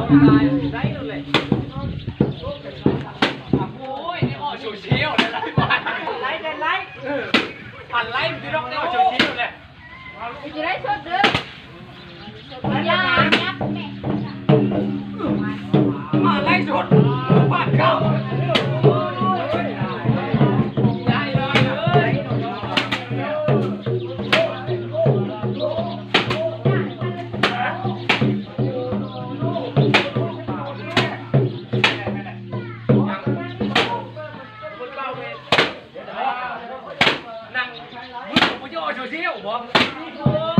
ได้เลยโอ้ยนี่ออกโซเชียลเลยไลฟ์ไลฟ์ไลฟ์ผ่านไลฟ์ที่เราเนี่ยออกโซเชียลเลยจะได้ชดเด้อยายับมาไล่สดบ้านเขานั่งมึงผมจะออกโซเชียลบ่